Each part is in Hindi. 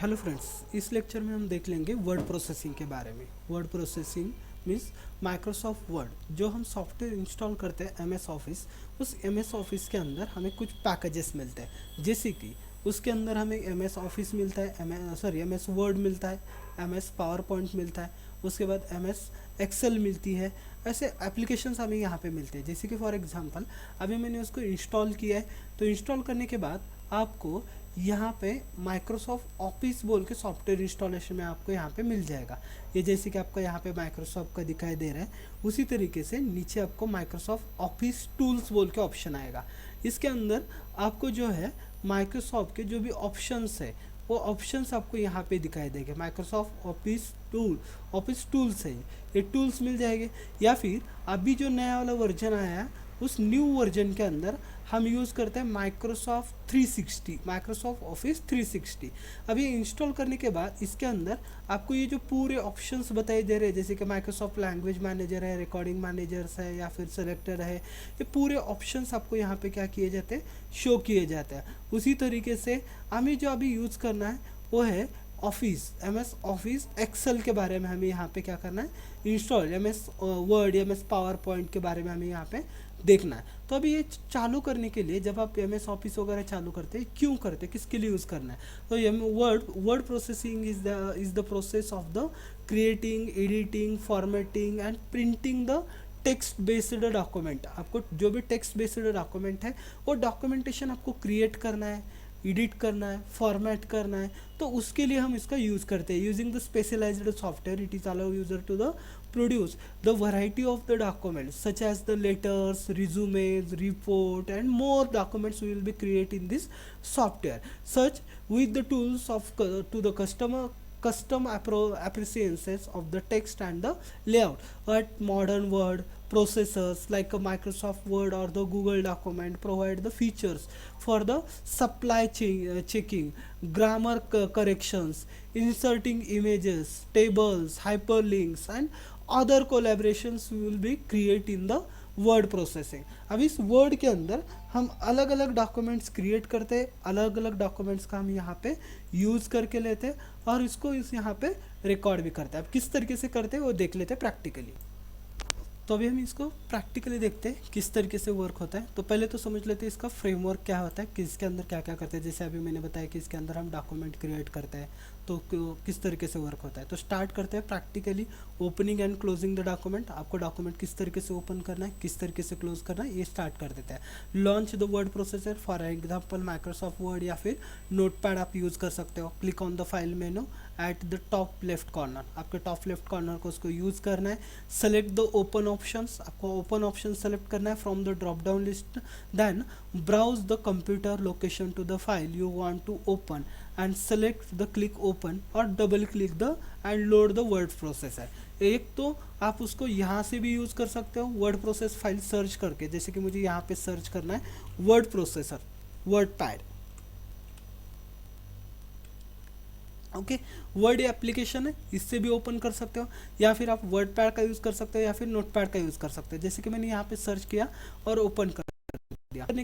हेलो फ्रेंड्स, इस लेक्चर में हम देख लेंगे वर्ड प्रोसेसिंग के बारे में। Word processing means Microsoft word जो हम सॉफ्टवेयर इंस्टॉल करते हैं एमएस ऑफिस, उस एमएस ऑफिस के अंदर हमें कुछ पैकेजेस मिलते हैं। जैसे कि उसके अंदर हमें एमएस ऑफिस मिलता है, एमएस वर्ड मिलता है, एमएस पावर पॉइंट मिलता है, उसके बाद एमएस एक्सेल मिलती है। ऐसे एप्लीकेशंस हमें यहाँ पे मिलते हैं। जैसे कि फॉर एग्जांपल अभी मैंने उसको इंस्टॉल किया है, तो इंस्टॉल करने के बाद आपको यहाँ पे माइक्रोसॉफ्ट ऑफिस बोल के सॉफ्टवेयर इंस्टॉलेशन में आपको यहाँ पे मिल जाएगा। ये जैसे कि आपका यहाँ पे माइक्रोसॉफ्ट का दिखाई दे रहा है, उसी तरीके से नीचे आपको माइक्रोसॉफ्ट ऑफिस टूल्स बोल के ऑप्शन आएगा। इसके अंदर आपको जो है माइक्रोसॉफ्ट के जो भी ऑप्शंस है वो ऑप्शंस आपको यहाँ पे दिखाई देंगे। माइक्रोसॉफ्ट ऑफिस टूल्स है, ये टूल्स मिल जाएंगे। या फिर अभी जो नया वाला वर्जन आया है उस न्यू वर्जन के अंदर हम यूज़ करते हैं माइक्रोसॉफ्ट ऑफिस 360। अभी इंस्टॉल करने के बाद इसके अंदर आपको ये जो पूरे ऑप्शंस बताए दे रहे हैं, जैसे कि माइक्रोसॉफ्ट लैंग्वेज मैनेजर है, रिकॉर्डिंग मैनेजर्स है, या फिर सेलेक्टर है, ये पूरे ऑप्शंस आपको यहाँ पे क्या किए जाते हैं, शो किए जाते हैं। उसी तरीके से हमें जो अभी यूज़ करना है वो है एमएस ऑफिस एक्सेल के बारे में हमें यहाँ पे क्या करना है, install MS word, MS power point के बारे में हमें यहाँ पे देखना है। तो अभी ये चालू करने के लिए जब आप एमएस ऑफिस वगैरह चालू करते हैं, क्यों करते हैं, किसके लिए यूज़ करना है, तो word processing is the process of the creating, editing, formatting and printing the text based document. आपको जो भी टेक्स्ट बेस्ड डॉक्यूमेंट है वो डॉक्यूमेंटेशन आपको क्रिएट करना है, एडिट करना है, फॉर्मेट करना है, तो उसके लिए हम इसका यूज़ करते हैं। Using the specialised software it is allow user to the produce the variety of the documents such as the letters, resumes, report and more documents will be created in this software. Such with the tools of to the custom appreciations of the text and the layout. But modern word processors like a Microsoft Word or the Google document provide the features for the checking, grammar corrections, inserting images, tables, hyperlinks and other collaborations will be create in the word processing. अब इस वर्ड के अंदर हम अलग अलग डॉक्यूमेंट्स क्रिएट करते हैं, अलग अलग डॉक्यूमेंट्स का हम यहाँ पे यूज़ करके लेते हैं और इसको इस यहाँ पे रिकॉर्ड भी करते हैं। अब किस तरीके से करते हैं वो देख लेते हैं प्रैक्टिकली। तो अभी हम इसको प्रैक्टिकली देखते हैं किस तरीके से वर्क होता है। तो पहले तो समझ लेते हैं इसका फ्रेमवर्क क्या होता है, कि इसके अंदर क्या क्या करते हैं। जैसे अभी मैंने बताया कि इसके अंदर हम डॉक्यूमेंट क्रिएट करते हैं, तो किस तरीके से वर्क होता है। तो स्टार्ट करते हैं practically opening and closing the document. आपको डॉक्यूमेंट किस तरीके से ओपन करना है, किस तरीके से क्लोज करना है, ये स्टार्ट कर देते हैं। Launch the word processor, for example Microsoft Word या फिर नोटपैड आप यूज़ कर सकते हो। Click on the file menu at the top left corner, आपके टॉप लेफ्ट कॉर्नर को उसको यूज़ करना है। सेलेक्ट द ओपन ऑप्शंस, आपको ओपन ऑप्शन सेलेक्ट करना है from the drop down list. Then browse the computer location to the file you want to open and select the click open और double click the end load the word processor. एक तो आप उसको यहाँ से भी यूज़ कर सकते हो वर्ड प्रोसेस फाइल सर्च करके, जैसे कि मुझे यहाँ पे सर्च करना है word processor, word pad, okay word application है, इससे भी ओपन कर सकते हो, या फिर आप वर्ड पैड का यूज़ कर सकते हो या फिर नोट पैड का यूज़ कर सकते हो। जैसे कि मैंने यहाँ पे सर्च किया और ओपन करने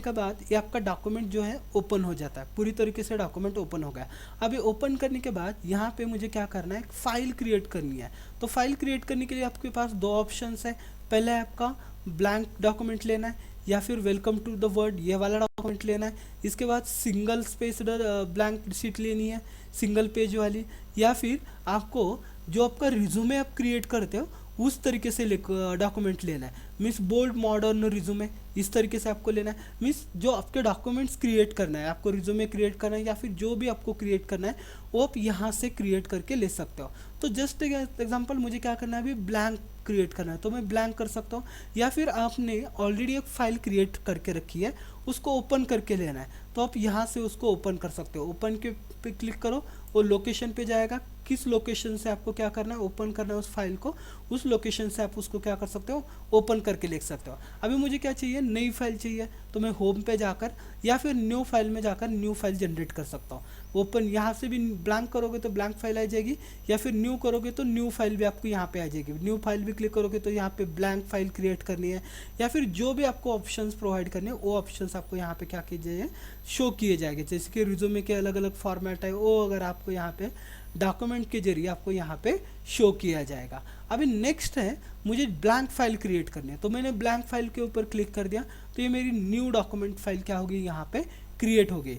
के बाद ये आपका डॉक्यूमेंट जो है ओपन हो जाता है। पूरी तरीके से डॉक्यूमेंट ओपन हो गया। अभी ओपन करने के बाद यहाँ पे मुझे क्या करना है, फाइल क्रिएट करनी है। तो फाइल क्रिएट करने के लिए आपके पास दो ऑप्शंस है। पहले आपका ब्लैंक डॉक्यूमेंट लेना है या फिर वेलकम टू द वर्ड ये वाला डॉक्यूमेंट लेना है। इसके बाद सिंगल स्पेस ब्लैंक शीट लेनी है, सिंगल पेज वाली, या फिर आपको जो आपका रिज्यूमे आप क्रिएट करते हो उस तरीके से डॉक्यूमेंट लेना है। मीन्स बोल्ड मॉडर्न रिज्यूमे इस तरीके से आपको लेना है। मीन्स जो आपके डॉक्यूमेंट्स क्रिएट करना है, आपको रिज्यूमे क्रिएट करना है या फिर जो भी आपको क्रिएट करना है वो आप यहाँ से क्रिएट करके ले सकते हो। तो जस्ट एग्जांपल मुझे क्या करना है, अभी ब्लैंक क्रिएट करना है तो मैं ब्लैंक कर सकता हूँ, या फिर आपने ऑलरेडी एक फाइल क्रिएट करके रखी है उसको ओपन करके लेना है तो आप यहाँ से उसको ओपन कर सकते हो। ओपन के पे क्लिक करो, वो लोकेशन पे जाएगा, किस लोकेशन से आपको क्या करना है, ओपन करना है उस फाइल को, उस लोकेशन से आप उसको क्या कर सकते हो, ओपन करके लिख सकते हो। अभी मुझे क्या चाहिए, नई फाइल चाहिए, तो मैं होम पे जाकर या फिर न्यू फाइल में जाकर न्यू फाइल जनरेट कर सकता हूँ। ओपन यहाँ से भी ब्लैंक करोगे तो ब्लैंक फाइल आ जाएगी, या फिर न्यू करोगे तो न्यू फाइल भी आपको यहाँ पे आ जाएगी। न्यू फाइल भी क्लिक करोगे तो यहाँ पे ब्लैंक फाइल क्रिएट करनी है, या फिर जो भी आपको ऑप्शंस प्रोवाइड करने हैं वो ऑप्शंस ऑप्शंस आपको यहाँ पे क्या कीजिए शो किए जाएंगे। जैसे कि रिज्यूमे के अलग अलग फॉर्मेट है, वो अगर आपको यहाँ पे डॉक्यूमेंट के जरिए आपको यहाँ पे शो किया जाएगा। अभी नेक्स्ट है मुझे ब्लैंक फाइल क्रिएट करनी है, तो मैंने ब्लैंक फाइल के ऊपर क्लिक कर दिया तो ये मेरी न्यू डॉक्यूमेंट फाइल क्या होगी यहाँ पे क्रिएट हो गई,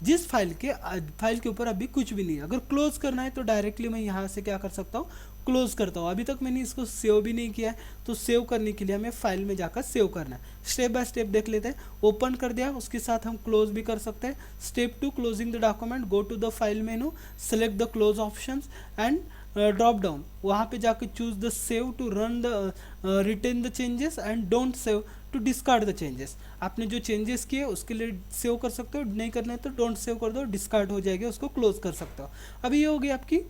जिस फाइल के ऊपर अभी कुछ भी नहीं है। अगर क्लोज करना है तो डायरेक्टली मैं यहाँ से क्या कर सकता हूँ, क्लोज करता हूँ। अभी तक मैंने इसको सेव भी नहीं किया है, तो सेव करने के लिए हमें फाइल में जाकर सेव करना है। स्टेप बाय स्टेप देख लेते हैं। ओपन कर दिया, उसके साथ हम क्लोज भी कर सकते हैं। Step 2 closing the document, go to the file menu, select the close options and drop down, वहाँ पे जाकर choose the save to run the retain the changes and don't save to discard the changes. आपने जो चेंजेस किए उसके लिए सेव कर सकते हो, नहीं करना है तो डोंट सेव कर दो, डिस्कार्ड हो जाएगी, उसको क्लोज कर सकते हो। अभी ये हो गई आपकी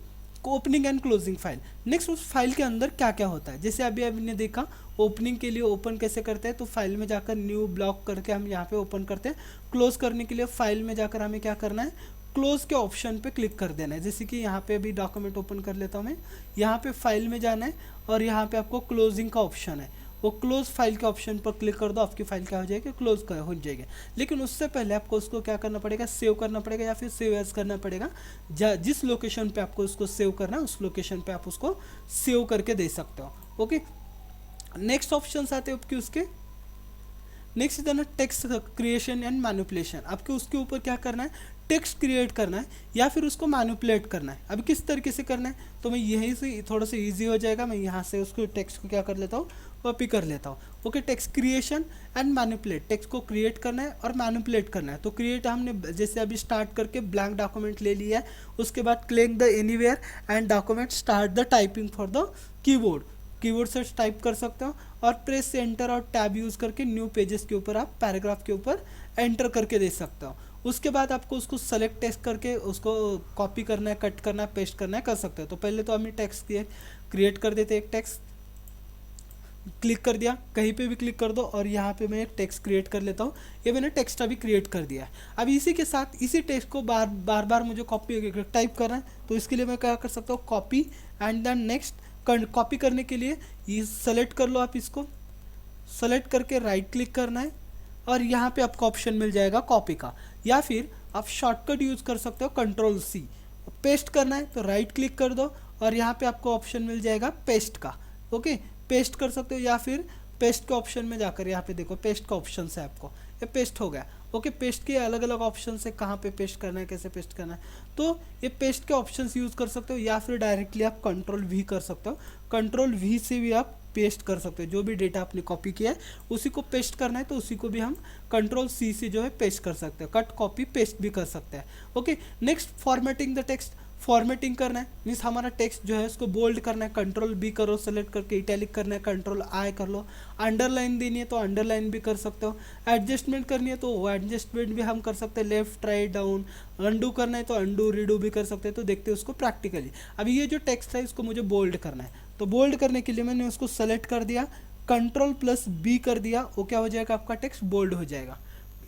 opening and closing file. Next उस फाइल के अंदर क्या क्या होता है, जैसे अभी आपने देखा ओपनिंग के लिए ओपन कैसे करते हैं, तो फाइल में जाकर न्यू ब्लॉक करके हम यहाँ पे ओपन करते हैं। क्लोज करने के लिए फाइल में जाकर हमें क्या करना है, क्लोज के ऑप्शन पे क्लिक कर देना है। जैसे कि यहाँ पे अभी डॉक्यूमेंट ओपन कर लेता हूँ मैं, यहाँ पे फाइल में जाना है और यहाँ पे आपको क्लोजिंग का ऑप्शन है, वो क्लोज फाइल के ऑप्शन पर क्लिक कर दो, आपकी फाइल क्या हो जाएगी, क्लोज हो जाएगी। लेकिन उससे पहले आपको उसको क्या करना पड़ेगा, सेव करना पड़ेगा या फिर सेव एज करना पड़ेगा। जिस लोकेशन पे आपको उसको सेव करना है उस लोकेशन पे आप उसको सेव करके दे सकते हो। ओके, नेक्स्ट ऑप्शन आते हैं आपके उसके। नेक्स्ट है ना टेक्स्ट क्रिएशन एंड मैनिपुलेशन। आपको उसके ऊपर क्या करना है, टेक्स्ट क्रिएट करना है या फिर उसको मैनिपुलेट करना है। अभी किस तरीके से करना है, तो मैं यहीं से थोड़ा सा इजी हो जाएगा, मैं यहाँ से उसको टेक्स्ट को क्या कर लेता हूँ, कॉपी कर लेता हूँ। Okay, text creation and manipulate, text को क्रिएट करना है और मैनिपुलेट करना है। तो क्रिएट हमने जैसे अभी स्टार्ट करके ब्लैंक डॉक्यूमेंट ले लिया है, उसके बाद click the anywhere and document start the typing for the keyboard से टाइप कर सकते हो और प्रेस से एंटर और टैब यूज़ करके न्यू पेजेस के ऊपर आप पैराग्राफ के ऊपर एंटर करके दे सकते हो। उसके बाद आपको उसको सेलेक्ट टेक्स्ट करके उसको कॉपी करना है, कट करना है, पेस्ट करना है, कर सकते हो। तो पहले तो हमें टेक्स्ट क्रिएट कर देते हैं। एक टेक्स्ट क्लिक कर दिया, कहीं पे भी क्लिक कर दो और यहाँ पे मैं एक टेक्स्ट क्रिएट कर लेता हूँ। ये मैंने टेक्स्ट अभी क्रिएट कर दिया है। अब इसी के साथ इसी टेक्स्ट को बार बार मुझे कॉपी टाइप करना है, तो इसके लिए मैं क्या कर सकता हूँ, copy and then next. Copy करने के लिए ये सेलेक्ट कर लो, आप इसको सेलेक्ट करके राइट क्लिक करना है और यहाँ पे आपको ऑप्शन मिल जाएगा कॉपी का, या फिर आप शॉर्टकट यूज़ कर सकते हो Ctrl+C। पेस्ट करना है तो राइट क्लिक कर दो और यहाँ पे आपको ऑप्शन मिल जाएगा पेस्ट का। ओके, पेस्ट कर सकते हो या फिर पेस्ट के ऑप्शन में जाकर यहाँ पे देखो पेस्ट का ऑप्शन है, आपको ये पेस्ट हो गया। ओके, पेस्ट के अलग अलग ऑप्शन है, कहाँ पे पेस्ट करना है, कैसे पेस्ट करना है, तो ये पेस्ट के ऑप्शंस यूज़ कर सकते हो या फिर डायरेक्टली आप Ctrl+V कर सकते हो। Ctrl+V से भी आप पेस्ट कर सकते हो, जो भी डेटा आपने कॉपी किया है उसी को पेस्ट करना है तो उसी को भी हम Ctrl+C से जो है पेस्ट कर सकते हैं, कट कॉपी पेस्ट भी कर सकते हैं। Okay, next formatting the text. Formatting करना है मीन्स हमारा टेक्स्ट जो है उसको बोल्ड करना है, Ctrl+B करो, सेलेक्ट करके इटैलिक करना है, Ctrl+I कर लो। अंडरलाइन देनी है तो अंडरलाइन भी कर सकते हो। एडजस्टमेंट करनी है तो वो एडजस्टमेंट भी हम कर सकते हैं, लेफ्ट राइट डाउन। अंडू करना है तो अंडू रीडू भी कर सकते हैं। तो देखते हैं उसको प्रैक्टिकली। अभी ये जो टेक्स्ट है इसको मुझे बोल्ड करना है, तो बोल्ड करने के लिए मैंने उसको सेलेक्ट कर दिया, Ctrl+B कर दिया, वो क्या हो जाएगा, आपका टेक्स्ट बोल्ड हो जाएगा।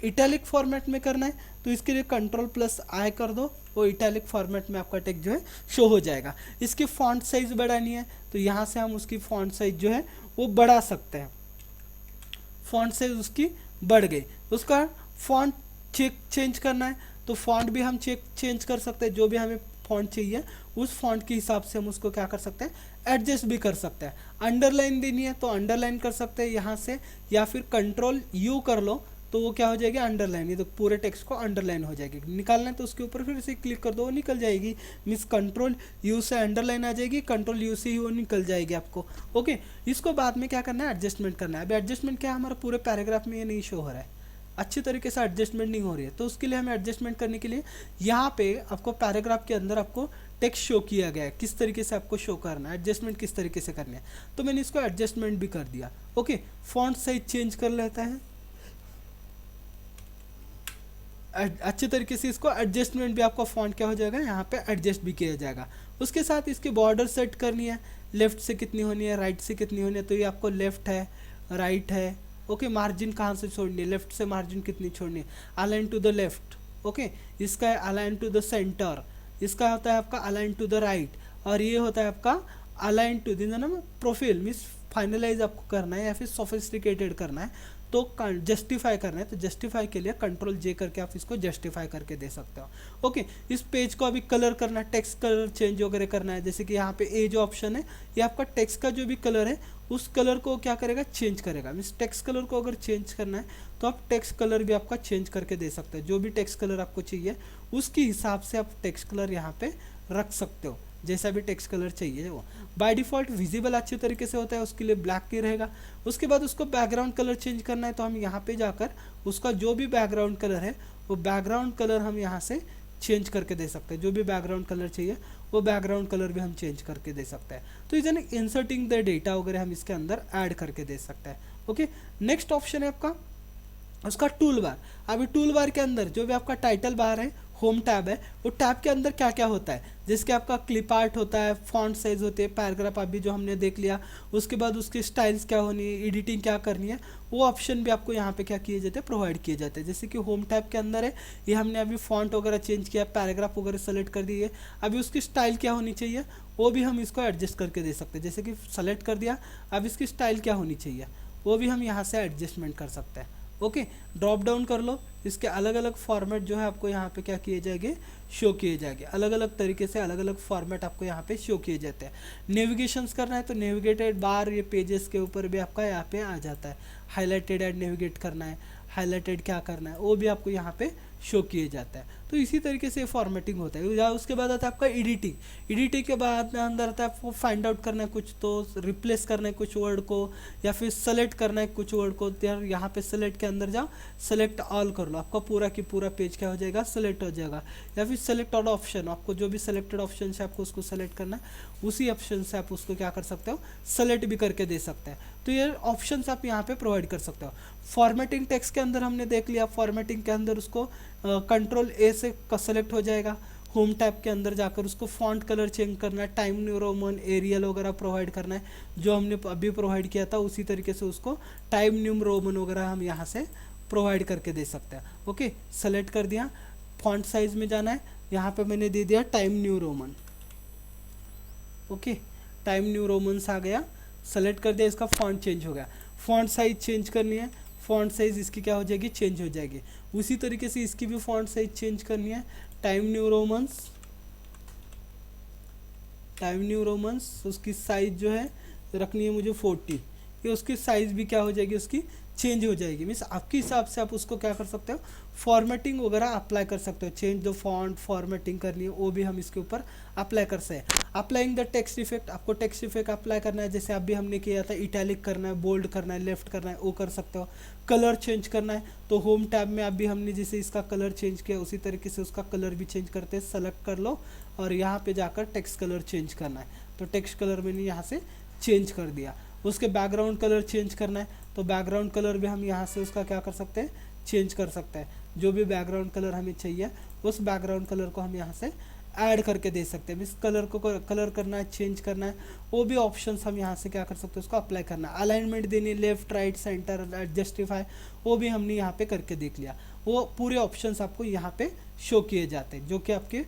इटैलिक फॉर्मेट में करना है तो इसके लिए Ctrl+I कर दो, वो इटैलिक फॉर्मेट में आपका टेक्स्ट जो है शो हो जाएगा। इसकी फॉन्ट साइज बढ़ानी है तो यहाँ से हम उसकी फॉन्ट साइज जो है वो बढ़ा सकते हैं। फॉन्ट साइज उसकी बढ़ गई। उसका फॉन्ट चेंज करना है तो फॉन्ट भी हम चेंज कर सकते हैं, जो भी हमें फॉन्ट चाहिए उस फॉन्ट के हिसाब से हम उसको क्या कर सकते हैं, एडजस्ट भी कर सकते हैं। अंडरलाइन देनी है तो अंडरलाइन कर सकते हैं यहाँ से, या फिर Ctrl+U कर लो तो वो क्या हो जाएगी, अंडरलाइन। ये तो पूरे टेक्स्ट को अंडरलाइन हो जाएगी। निकालना है तो उसके ऊपर फिर से क्लिक कर दो, वो निकल जाएगी। मीन्स Ctrl+U से अंडरलाइन आ जाएगी, Ctrl+U से ही वो निकल जाएगी आपको। ओके, इसको बाद में क्या करना है, एडजस्टमेंट करना है। अभी एडजस्टमेंट क्या है, हमारा पूरे पैराग्राफ में ये नहीं शो हो रहा है, अच्छी तरीके से एडजस्टमेंट नहीं हो रही है, तो उसके लिए हमें एडजस्टमेंट करने के लिए यहाँ पे आपको पैराग्राफ के अंदर आपको टेक्स्ट शो किया गया है, किस तरीके से आपको शो करना है, एडजस्टमेंट किस तरीके से करनी है। तो मैंने इसको एडजस्टमेंट भी कर दिया। ओके, फॉन्ट साइज चेंज कर लेता है अच्छे तरीके से। इसको एडजस्टमेंट भी आपका फॉन्ट क्या हो जाएगा, यहाँ पे एडजस्ट भी किया जाएगा। उसके साथ इसकी बॉर्डर सेट करनी है, लेफ्ट से कितनी होनी है, राइट से कितनी होनी है, तो ये आपको लेफ्ट है, राइट है। ओके, मार्जिन कहाँ से छोड़नी है, लेफ्ट से मार्जिन कितनी छोड़नी है, align to the left. Okay, इसका है अलाइन टू द सेंटर, इसका होता है आपका अलाइन टू द राइट, और ये होता है आपका अलाइन टू द ना प्रोफाइल। मीन्स फाइनलाइज आपको करना है या फिर सोफिस्टिकेटेड करना है तो जस्टिफाई करना है तो जस्टिफाई के लिए कंट्रोल जे करके आप इसको जस्टिफाई करके दे सकते हो। ओके, इस पेज को अभी कलर करना है, टेक्स्ट कलर चेंज वगैरह करना है, जैसे कि यहाँ पे ए जो ऑप्शन है ये आपका टेक्स्ट का जो भी कलर है उस कलर को क्या करेगा, चेंज करेगा। मीन्स टेक्स्ट कलर को अगर चेंज करना है तो आप टेक्स्ट कलर भी आपका चेंज करके दे सकते हो। जो भी टेक्स्ट कलर आपको चाहिए उसके हिसाब से आप टेक्स्ट कलर यहाँ पे रख सकते हो, जैसा भी टेक्स्ट कलर चाहिए वो। बाय डिफ़ॉल्ट विजिबल अच्छे तरीके से होता है, उसके लिए ब्लैक ही रहेगा। उसके बाद उसको बैकग्राउंड कलर चेंज करना है तो हम यहाँ पे जाकर उसका जो भी बैकग्राउंड कलर है वो बैकग्राउंड कलर हम यहाँ से चेंज करके दे सकते हैं। जो भी बैकग्राउंड कलर चाहिए वो बैकग्राउंड कलर भी हम चेंज करके दे सकते हैं। तो इधर इंसर्टिंग द डेटा वगैरह हम इसके अंदर ऐड करके दे सकते हैं। ओके, नेक्स्ट ऑप्शन है आपका उसका टूल बार। अभी टूल बार के अंदर जो भी आपका टाइटल बार है, होम टैब है, वो टैब के अंदर क्या क्या होता है, जिसके आपका क्लिप आर्ट होता है, फॉन्ट साइज होते हैं, पैराग्राफ अभी जो हमने देख लिया, उसके बाद उसकी स्टाइल्स क्या होनी है, एडिटिंग क्या करनी है, वो ऑप्शन भी आपको यहाँ पे क्या किए जाते हैं, प्रोवाइड किए जाते हैं। जैसे कि होम टैब के अंदर है, ये हमने अभी फॉन्ट वगैरह चेंज किया, पैराग्राफ वगैरह सेलेक्ट कर दिए, अभी उसकी स्टाइल क्या होनी चाहिए वो भी हम इसको एडजस्ट करके दे सकते हैं। जैसे कि सेलेक्ट कर दिया, अब इसकी स्टाइल क्या होनी चाहिए वो भी हम यहाँ से एडजस्टमेंट कर सकते हैं। ओके, ड्रॉप डाउन कर लो, इसके अलग अलग फॉर्मेट जो है आपको यहाँ पे क्या किए जाएंगे, शो किए जाएंगे। अलग अलग तरीके से अलग अलग फॉर्मेट आपको यहाँ पे शो किए जाते हैं। नेविगेशंस करना है तो नेविगेटेड बार ये पेजेस के ऊपर भी आपका यहाँ पे आ जाता है। हाईलाइटेड एंड नेविगेट करना है, हाईलाइटेड क्या करना है वो भी आपको यहाँ पे शो किए जाता है। तो इसी तरीके से फॉर्मेटिंग होता है। उसके बाद आता है आपका एडिटिंग। एडिटिंग के बाद अंदर आता है आपको फाइंड आउट करना है कुछ, तो रिप्लेस करना है कुछ वर्ड को, या फिर सेलेक्ट करना है कुछ वर्ड को। यार यहाँ पे सेलेक्ट के अंदर जाओ, सेलेक्ट ऑल कर लो, आपका पूरा की पूरा पेज क्या हो जाएगा, सेलेक्ट हो जाएगा। या फिर सेलेक्ट ऑल ऑप्शन, आपको जो भी सेलेक्टेड ऑप्शन है आपको उसको सेलेक्ट करना है, उसी ऑप्शन से आप उसको क्या कर सकते हो, सेलेक्ट भी करके दे सकते हैं। तो ये ऑप्शंस आप यहाँ पे प्रोवाइड कर सकते हो। फॉर्मेटिंग टेक्स्ट के अंदर हमने देख लिया, फॉर्मेटिंग के अंदर उसको कंट्रोल ए से सेलेक्ट हो जाएगा। होम टैब के अंदर जाकर उसको फॉन्ट कलर चेंज करना है, टाइम न्यू रोमन, एरियल वगैरह प्रोवाइड करना है, जो हमने अभी प्रोवाइड किया था उसी तरीके से उसको टाइम न्यू रोमन वगैरह हम यहाँ से प्रोवाइड करके दे सकते हैं। ओके, सेलेक्ट कर दिया, फॉन्ट साइज में जाना है, यहाँ पे मैंने दे दिया Time New Roman. Okay, Time New Romans आ गया, सेलेक्ट कर दिया, इसका फॉन्ट चेंज हो गया। फॉन्ट साइज चेंज करनी है, फॉन्ट साइज इसकी क्या हो जाएगी, चेंज हो जाएगी। उसी तरीके से इसकी भी फॉन्ट साइज चेंज करनी है, time New Romans, time New Romans, उसकी साइज जो है रखनी है मुझे 40, ये उसकी साइज भी क्या हो जाएगी, उसकी चेंज हो जाएगी। मीन्स आपके हिसाब से आप उसको क्या कर सकते हो, फॉर्मेटिंग वगैरह अप्लाई कर सकते हो। चेंज द फॉन्ट, फॉर्मेटिंग करनी है वो भी हम इसके ऊपर अप्लाई कर सकते हैं। अप्लाइंग द टेक्स्ट इफेक्ट, आपको टेक्स्ट इफेक्ट अप्लाई करना है, जैसे अभी हमने किया था, इटैलिक करना है, बोल्ड करना है, लेफ्ट करना है, वो कर सकते हो। कलर चेंज करना है तो होम टैब में अभी हमने जैसे इसका कलर चेंज किया उसी तरीके से उसका कलर भी चेंज करते हैं। सेलेक्ट कर लो और यहाँ पे जाकर टेक्स्ट कलर चेंज करना है, तो टेक्स्ट कलर मैंने यहाँ से चेंज कर दिया। उसके बैकग्राउंड कलर चेंज करना है तो बैकग्राउंड कलर भी हम यहाँ से उसका क्या कर सकते हैं, चेंज कर सकते हैं। जो भी बैकग्राउंड कलर हमें चाहिए उस बैकग्राउंड कलर को हम यहाँ से ऐड करके दे सकते हैं। इस कलर को कलर करना है, चेंज करना है, वो भी ऑप्शंस हम यहाँ से क्या कर सकते हैं, उसको अप्लाई करना है। अलाइनमेंट देनी, लेफ्ट राइट सेंटर, जस्टिफाई, वो भी हमने यहाँ पे करके देख लिया। वो पूरे ऑप्शंस आपको यहाँ पे शो किए जाते हैं, जो कि आपके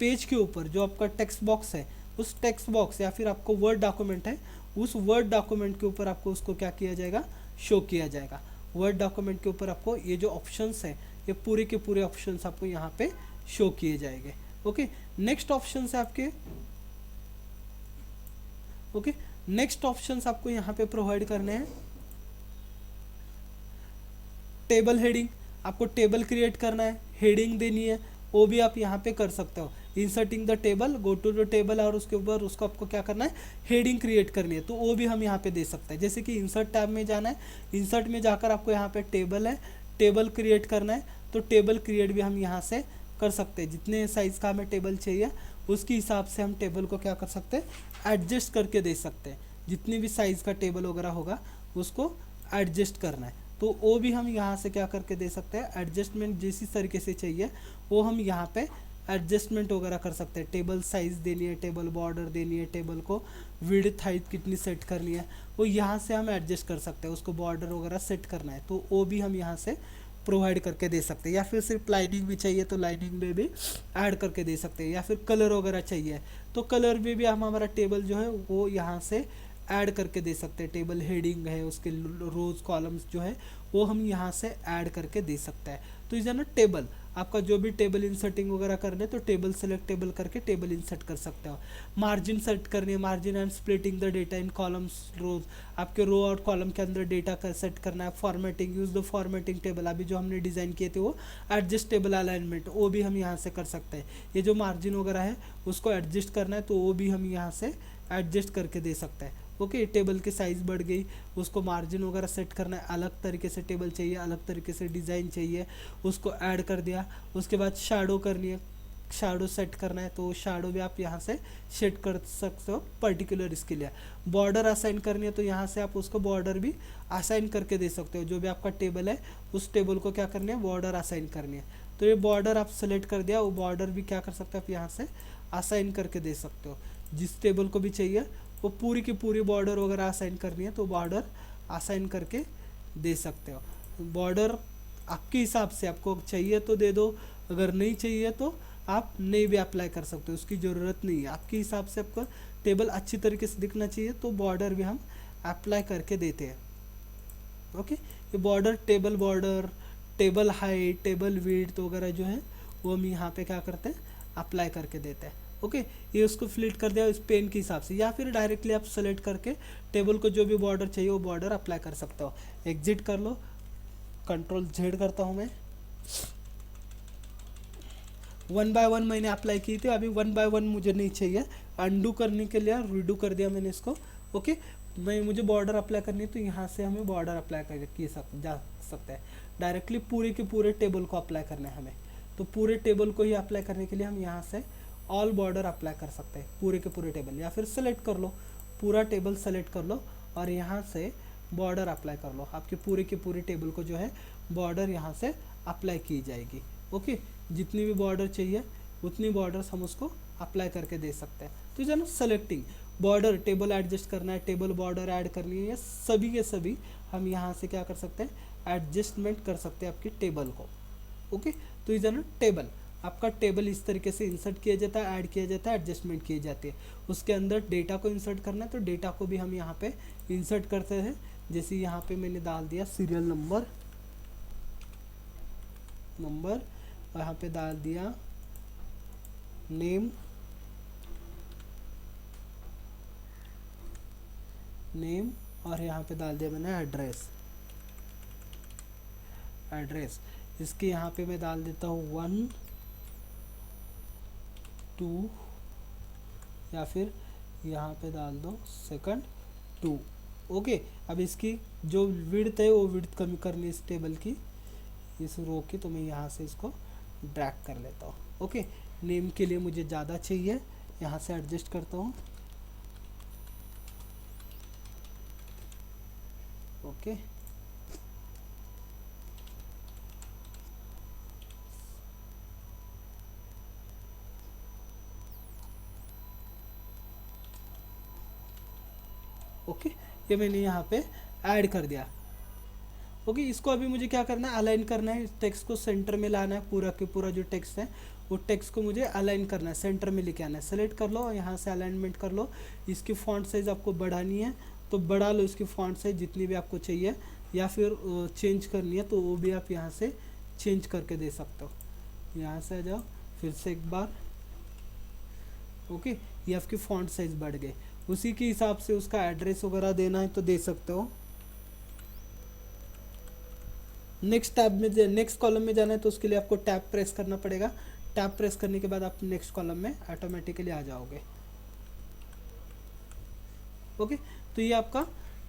पेज के ऊपर जो आपका टेक्स्ट बॉक्स है, उस टेक्स्ट बॉक्स या फिर आपको वर्ड डॉक्यूमेंट है, उस वर्ड डॉक्यूमेंट के ऊपर आपको उसको क्या किया जाएगा, शो किया जाएगा। वर्ड डॉक्यूमेंट के ऊपर आपको ये जो ऑप्शंस है, ये पूरे के पूरे ऑप्शंस आपको यहाँ पे शो किए जाएंगे। ओके, नेक्स्ट ऑप्शंस है आपके, ओके, नेक्स्ट ऑप्शंस आपको यहाँ पे प्रोवाइड करने हैं। टेबल हेडिंग, आपको टेबल क्रिएट करना है, हेडिंग देनी है, वो भी आप यहाँ पे कर सकते हो। Inserting the table, go to the table, और उसके ऊपर उसको आपको क्या करना है, हेडिंग क्रिएट करनी है, तो वो भी हम यहाँ पे दे सकते हैं। जैसे कि इंसर्ट टैब में जाना है, इंसर्ट में जाकर आपको यहाँ पे टेबल है, टेबल क्रिएट करना है, तो टेबल क्रिएट भी हम यहाँ से कर सकते हैं। जितने साइज़ का हमें टेबल चाहिए उसके हिसाब से हम टेबल को क्या कर सकते हैं, एडजस्ट करके दे सकते हैं। जितनी भी साइज़ का टेबल वगैरह होगा उसको एडजस्ट करना है, तो वो भी हम यहाँ से क्या करके दे सकते हैं, एडजस्टमेंट जिस तरीके से चाहिए वो हम यहाँ पे एडजस्टमेंट वगैरह कर सकते हैं। टेबल साइज़ देनी है, टेबल बॉर्डर देनी है, टेबल को विड्थ हाइट कितनी सेट करनी है, वो यहाँ से हम एडजस्ट कर सकते हैं। उसको बॉर्डर वगैरह सेट करना है तो वो भी हम यहाँ से प्रोवाइड करके दे सकते हैं। या फिर सिर्फ लाइनिंग भी चाहिए तो लाइनिंग में भी ऐड करके दे सकते हैं। या फिर कलर वगैरह चाहिए तो कलर में भी हम हमारा टेबल जो है वो यहाँ से ऐड करके दे सकते हैं। टेबल हेडिंग है, उसके रोज कॉलम्स जो है वो हम यहाँ से ऐड करके दे सकते हैं। तो इज ना टेबल, आपका जो भी टेबल इंसर्टिंग वगैरह करना है तो टेबल सेलेक्ट टेबल करके टेबल इंसर्ट कर सकते हो। मार्जिन सेट करनी है, margin and splitting the data in columns rows, आपके रो और कॉलम के अंदर डेटा का सेट करना है। Formatting, use the formatting table, अभी जो हमने डिज़ाइन किए थे वो एडजस्ट टेबल अलाइनमेंट, वो भी हम यहाँ से कर सकते हैं। ये जो मार्जिन वगैरह है उसको एडजस्ट करना है तो वो भी हम यहाँ से एडजस्ट करके दे सकते हैं। ओके, टेबल की साइज़ बढ़ गई, उसको मार्जिन वगैरह सेट करना है, अलग तरीके से टेबल चाहिए, अलग तरीके से डिज़ाइन चाहिए, उसको ऐड कर दिया। उसके बाद शैडो करनी है, शैडो सेट करना है तो शैडो भी आप यहाँ से सेट कर सकते हो पर्टिकुलर इसके लिए। बॉर्डर असाइन करनी है तो यहाँ से आप उसको बॉर्डर भी असाइन करके दे सकते हो। जो भी आपका टेबल है उस टेबल को क्या करनी है, बॉर्डर असाइन करनी है। तो ये बॉर्डर आप सेलेक्ट कर दिया, वो बॉर्डर भी क्या कर सकते हो आप यहाँ से असाइन करके दे सकते हो। जिस टेबल को भी चाहिए वो पूरी की पूरी बॉर्डर वगैरह असाइन करनी है तो बॉर्डर असाइन करके दे सकते हो। बॉर्डर आपके हिसाब से, आपको चाहिए तो दे दो, अगर नहीं चाहिए तो आप नहीं भी अप्लाई कर सकते हो, उसकी ज़रूरत नहीं है। आपके हिसाब से आपको टेबल अच्छी तरीके से दिखना चाहिए तो बॉर्डर भी हम अप्लाई करके देते हैं। ओके, ये border, table table height, table width वगैरह जो है वो हम यहाँ पे क्या करते हैं, अप्लाई करके देते हैं। ओके, ये उसको फिलिट कर दिया इस पेन के हिसाब से, या फिर डायरेक्टली आप सेलेक्ट करके टेबल को जो भी बॉर्डर चाहिए वो बॉर्डर अप्लाई कर सकते हो। एग्जिट कर लो, कंट्रोल जेड करता हूँ मैं। 1 बाय 1 मैंने अप्लाई की थी, अभी 1 बाय 1 मुझे नहीं चाहिए। अंडू करने के लिए रीडू कर दिया मैंने इसको। ओके, मुझे बॉर्डर अप्लाई करनी है तो यहाँ से हमें बॉर्डर अप्लाई कर जा सकते हैं। डायरेक्टली पूरे के पूरे टेबल को अप्लाई करना है हमें, तो पूरे टेबल को ही अप्लाई करने के लिए हम यहाँ से ऑल बॉर्डर अप्लाई कर सकते हैं पूरे के पूरे टेबल, या फिर सेलेक्ट कर लो, पूरा टेबल सेलेक्ट कर लो और यहाँ से बॉर्डर अप्लाई कर लो। आपके पूरे के पूरे टेबल को जो है बॉर्डर यहाँ से अप्लाई की जाएगी। ओके, जितनी भी बॉर्डर चाहिए उतनी बॉर्डर्स हम उसको अप्लाई करके दे सकते हैं। तो जो है ना सेलेक्टिंग बॉर्डर, टेबल एडजस्ट करना है, टेबल बॉर्डर ऐड करनी है, ये सभी के सभी हम यहाँ से क्या कर सकते हैं, एडजस्टमेंट कर सकते हैं आपकी टेबल को। ओके, तो ये जो है ना टेबल, आपका टेबल इस तरीके से इंसर्ट किया जाता है, ऐड किया जाता है, एडजस्टमेंट की जाती है। उसके अंदर डेटा को इंसर्ट करना है तो डेटा को भी हम यहाँ पे इंसर्ट करते हैं। जैसे यहाँ पे मैंने डाल दिया सीरियल नंबर और यहाँ पे डाल दिया नेम और यहाँ पे डाल दिया मैंने एड्रेस। इसके यहाँ पे मैं डाल देता हूँ 1 2, या फिर यहाँ पे डाल दो सेकंड 2। ओके, अब इसकी जो विड्थ है वो विड्थ कम करनी इस टेबल की, इस रो की, तो मैं यहाँ से इसको ड्रैग कर लेता हूँ। ओके, नेम के लिए मुझे ज़्यादा चाहिए, यहाँ से एडजस्ट करता हूँ। ओके, ओके, ये मैंने यहाँ पे ऐड कर दिया। ओके, इसको अभी मुझे क्या करना है, अलाइन करना है, इस टेक्स्ट को सेंटर में लाना है। पूरा के पूरा जो टेक्स्ट है वो टेक्स्ट को मुझे अलाइन करना है, सेंटर में लेके आना है। सेलेक्ट कर लो और यहाँ से अलाइनमेंट कर लो। इसकी फॉन्ट साइज़ आपको बढ़ानी है तो बढ़ा लो, इसकी फॉन्ट साइज़ जितनी भी आपको चाहिए, या फिर चेंज करनी है तो वो भी आप यहाँ से चेंज करके दे सकते हो। यहाँ से आ जाओ फिर से एक बार। ओके, ये आपकी फॉन्ट साइज़ बढ़ गई। उसी के हिसाब से उसका एड्रेस वगैरह देना है तो दे सकते हो। नेक्स्ट टैब में, नेक्स्ट कॉलम में जाना है तो उसके लिए आपको टैब प्रेस करना पड़ेगा। टैब प्रेस करने के बाद आप नेक्स्ट कॉलम में ऑटोमेटिकली आ जाओगे। ओके, तो ये आपका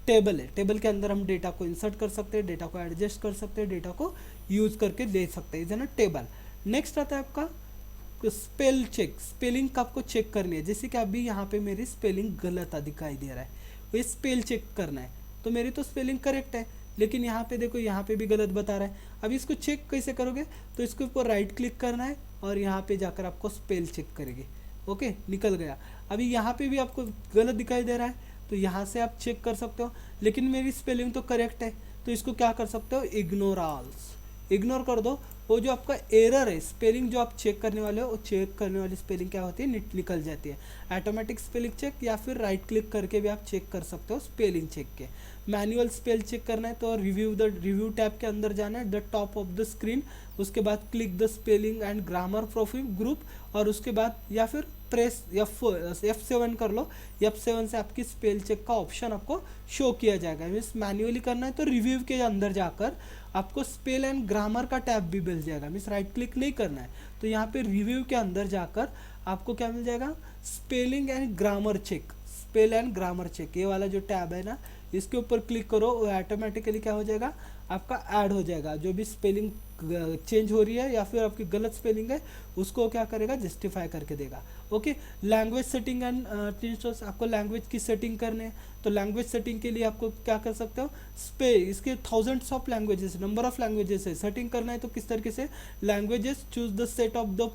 टेबल है। टेबल के अंदर हम डेटा को इंसर्ट कर सकते हैं, डेटा को एडजस्ट कर सकते हैं, डेटा को यूज करके दे सकते हैं, है ना टेबल। नेक्स्ट आता है आपका स्पेल चेक। स्पेलिंग का आपको चेक करनी है। जैसे कि अभी यहाँ पे मेरी स्पेलिंग गलत दिखाई दे रहा है, ये स्पेल चेक करना है। तो मेरी तो स्पेलिंग करेक्ट है, लेकिन यहाँ पे देखो यहाँ पे भी गलत बता रहा है। अब इसको चेक कैसे करोगे, तो इसके ऊपर राइट क्लिक करना है और यहाँ पे जाकर आपको स्पेल चेक करेंगे। ओके, निकल गया। अभी यहाँ पे भी आपको गलत दिखाई दे रहा है तो यहाँ से आप चेक कर सकते हो, लेकिन मेरी स्पेलिंग तो करेक्ट है। तो इसको क्या कर सकते हो, इग्नोर ऑल्स, इग्नोर कर दो। वो जो आपका एरर है स्पेलिंग जो आप चेक करने वाले हो, वो चेक करने वाली स्पेलिंग क्या होती है, निकल जाती है। ऑटोमेटिक स्पेलिंग चेक या फिर राइट क्लिक करके भी आप चेक कर सकते हो स्पेलिंग चेक के। मैनुअल स्पेल चेक करना है तो रिव्यू टैब के अंदर जाना है, the top of the screen, उसके बाद click the spelling and grammar propyl group, और उसके बाद या फिर प्रेस F7 कर लो। F7 से आपकी स्पेल चेक का ऑप्शन आपको शो किया जाएगा। मीन्स मैन्युअली करना है तो रिव्यू के अंदर जाकर आपको स्पेल एंड ग्रामर का टैब भी मिल जाएगा। मीन्स राइट क्लिक नहीं करना है, तो यहाँ पे रिव्यू के अंदर जाकर आपको क्या मिल जाएगा, spelling and grammar check, spell and grammar check, ये वाला जो टैब है ना, इसके ऊपर क्लिक करो, वो ऑटोमेटिकली क्या हो जाएगा, आपका ऐड हो जाएगा। जो भी स्पेलिंग चेंज हो रही है या फिर आपकी गलत स्पेलिंग है, उसको क्या करेगा, जस्टिफाई करके देगा। Okay, language setting and translation, आपको लैंग्वेज की सेटिंग करने हैं, तो लैंग्वेज सेटिंग के लिए आपको क्या कर सकते हो, इसके thousands of languages, number of languages है, सेटिंग करना है तो किस तरीके से, languages, choose the set of the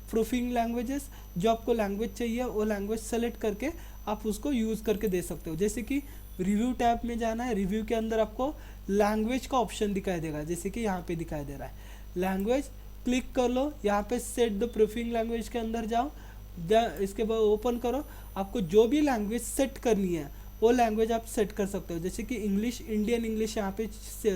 proofing languages, जो आपको लैंग्वेज चाहिए वो लैंग्वेज सेलेक्ट करके आप उसको यूज़ करके दे सकते हो। जैसे कि रिव्यू टैब में जाना है, रिव्यू के अंदर आपको लैंग्वेज का ऑप्शन दिखाई देगा, जैसे कि यहाँ पे दिखाई दे रहा है लैंग्वेज, क्लिक कर लो, यहाँ पे सेट द प्रूफिंग लैंग्वेज के अंदर जाओ, इसके बाद ओपन करो, आपको जो भी लैंग्वेज सेट करनी है वो लैंग्वेज आप सेट कर सकते हो। जैसे कि इंग्लिश, इंडियन इंग्लिश यहाँ पे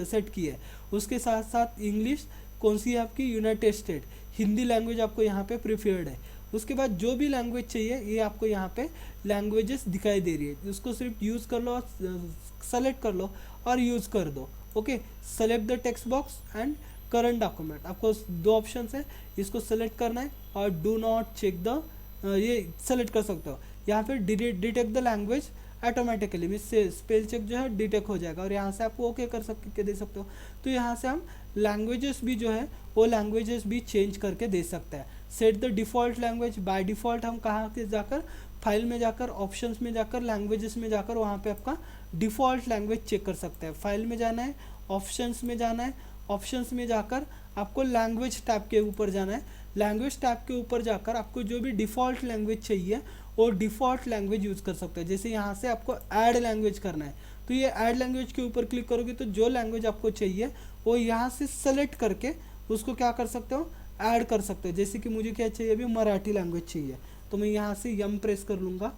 सेट की है, उसके साथ साथ इंग्लिश कौन सी है आपकी, यूनाइटेड स्टेट, हिंदी लैंग्वेज आपको यहाँ पे प्रिफर्ड है। उसके बाद जो भी लैंग्वेज चाहिए ये आपको यहाँ पे लैंग्वेजेस दिखाई दे रही है, उसको सिर्फ यूज़ कर लो और सेलेक्ट कर लो और यूज़ कर दो। Okay, select the text box and current document, आपको दो ऑप्शन है, इसको सेलेक्ट करना है और डू नॉट चेक द, ये सेलेक्ट कर सकते हो। यहाँ पे detect the language automatically, mean spell check जो है डिटेक्ट हो जाएगा और यहाँ से आप ओके कर सकते दे सकते हो। तो यहाँ से हम लैंग्वेजेस भी जो है वो लैंग्वेजेस भी चेंज करके दे सकते हैं। Set the default language, by default हम कहाँ के जाकर, फाइल में जाकर, ऑप्शंस में जाकर, लैंग्वेजेस में जाकर वहाँ पे आपका डिफ़ॉल्ट लैंग्वेज चेक कर सकते हैं। फाइल में जाना है, ऑप्शंस में जाना है, ऑप्शंस में जाकर आपको लैंग्वेज टैब के ऊपर जाना है, लैंग्वेज टैब के ऊपर जाकर आपको जो भी डिफ़ॉल्ट लैंग्वेज चाहिए वो डिफ़ॉल्ट लैंग्वेज यूज़ कर सकते हैं। जैसे यहाँ से आपको ऐड लैंग्वेज करना है, तो ये ऐड लैंग्वेज के ऊपर क्लिक करोगे तो जो लैंग्वेज आपको चाहिए वो यहाँ से सेलेक्ट करके उसको क्या कर सकते हो, ऐड कर सकते हो। जैसे कि मुझे क्या चाहिए, अभी मराठी लैंग्वेज चाहिए, तो मैं यहाँ से यम प्रेस कर लूँगा,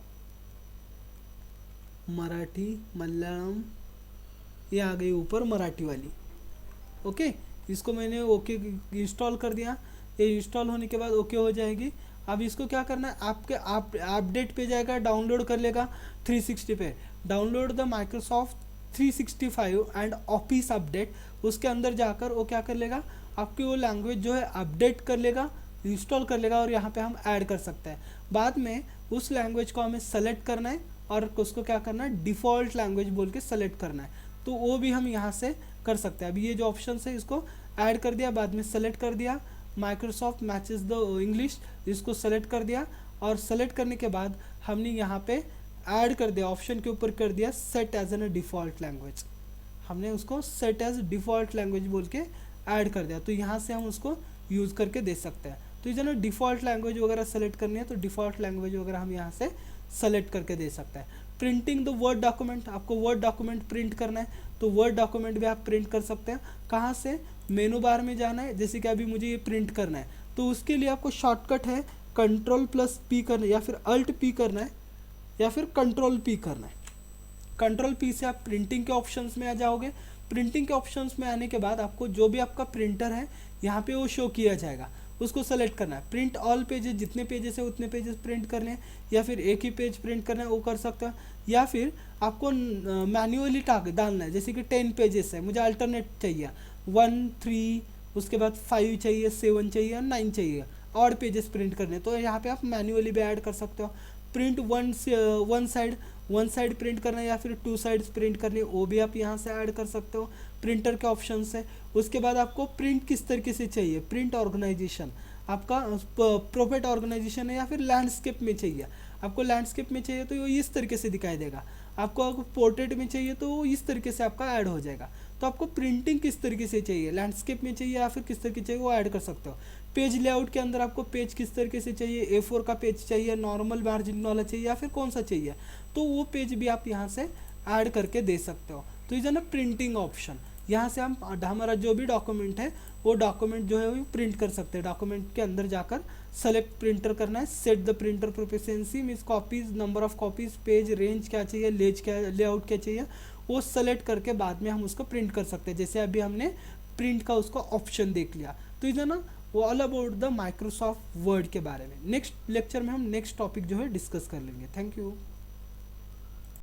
मराठी, मलयालम, ये आ गई ऊपर मराठी वाली। ओके, इसको मैंने ओके इंस्टॉल कर दिया, ये इंस्टॉल होने के बाद ओके हो जाएगी। अब इसको क्या करना है, आपके अपडेट पे जाएगा, डाउनलोड कर लेगा 360 पे, download the Microsoft 365 and office update, उसके अंदर जाकर वो क्या कर लेगा, आपकी वो लैंग्वेज जो है अपडेट कर लेगा, इंस्टॉल कर लेगा और यहाँ पे हम ऐड कर सकते हैं। बाद में उस लैंग्वेज को हमें सेलेक्ट करना है और उसको क्या करना है, डिफ़ॉल्ट लैंग्वेज बोल के सेलेक्ट करना है, तो वो भी हम यहाँ से कर सकते हैं। अभी ये जो ऑप्शन है इसको ऐड कर दिया, बाद में सेलेक्ट कर दिया, माइक्रोसॉफ्ट मैचेस द इंग्लिश, इसको सेलेक्ट कर दिया और सेलेक्ट करने के बाद हमने यहाँ पे ऐड कर दिया, ऑप्शन के ऊपर कर दिया set as an default language, हमने उसको सेट एज डिफ़ॉल्ट लैंग्वेज बोल के ऐड कर दिया, तो यहाँ से हम उसको यूज़ करके दे सकते हैं। तो ये ना डिफ़ॉल्ट लैंग्वेज वगैरह सेलेक्ट करनी है तो डिफ़ॉल्ट लैंग्वेज वगैरह हम यहाँ से सेलेक्ट करके दे सकते हैं। प्रिंटिंग द वर्ड डॉक्यूमेंट, आपको वर्ड डॉक्यूमेंट प्रिंट करना है तो वर्ड डॉक्यूमेंट भी आप प्रिंट कर सकते हैं। कहाँ से, मेनू बार में जाना है, जैसे कि अभी मुझे ये प्रिंट करना है तो उसके लिए आपको शॉर्टकट है Ctrl+P करना है या फिर Alt+P करना है या फिर Ctrl+P करना है। Ctrl+P से आप प्रिंटिंग के ऑप्शंस में आ जाओगे। प्रिंटिंग के ऑप्शंस में आने के बाद आपको जो भी आपका प्रिंटर है यहाँ पे वो शो किया जाएगा, उसको सेलेक्ट करना है। प्रिंट ऑल पेजेस, जितने पेजेस है उतने पेजेस प्रिंट करने हैं या फिर एक ही पेज प्रिंट करना है वो कर सकते हो, या फिर आपको मैन्युअली डालना है। जैसे कि 10 पेजेस है, मुझे अल्टरनेट चाहिए 1, 3, उसके बाद 5 चाहिए, 7 चाहिए, 9 चाहिए, और पेजेस प्रिंट करने, तो यहाँ पे आप मैन्युअली भी ऐड कर सकते हो। प्रिंट वन साइड प्रिंट करना है या फिर 2 साइड्स प्रिंट करनी है, वो भी आप यहाँ से ऐड कर सकते हो, प्रिंटर के ऑप्शन से। उसके बाद आपको प्रिंट किस तरीके से चाहिए, प्रिंट ऑर्गेनाइजेशन, आपका प्रोफेट ऑर्गेनाइजेशन है या फिर लैंडस्केप में चाहिए। आपको लैंडस्केप में चाहिए तो वो इस तरीके से दिखाई देगा, आपको पोर्ट्रेट में चाहिए तो वो इस तरीके से आपका ऐड हो जाएगा। तो आपको प्रिंटिंग किस तरीके से चाहिए, लैंडस्केप में चाहिए या फिर किस तरीके चाहिए वो ऐड कर सकते हो। पेज लेआउट के अंदर आपको पेज किस तरीके से चाहिए, A4 का पेज चाहिए, नॉर्मल मार्जिन वाला चाहिए या फिर कौन सा चाहिए, तो वो पेज भी आप यहाँ से ऐड करके दे सकते हो। तो ये ना प्रिंटिंग ऑप्शन, यहाँ से हम हमारा जो भी डॉक्यूमेंट है वो डॉक्यूमेंट जो है वो प्रिंट कर सकते हैं। डॉक्यूमेंट के अंदर जाकर सेलेक्ट प्रिंटर करना है, set the printer proficiency means copies, number of copies, page range क्या चाहिए, लेआउट क्या चाहिए, वो सेलेक्ट करके बाद में हम उसको प्रिंट कर सकते हैं। जैसे अभी हमने प्रिंट का उसका ऑप्शन देख लिया। तो इधर ना वो all about the Microsoft word के बारे में। नेक्स्ट लेक्चर में हम नेक्स्ट टॉपिक जो है डिस्कस कर लेंगे। Thank you.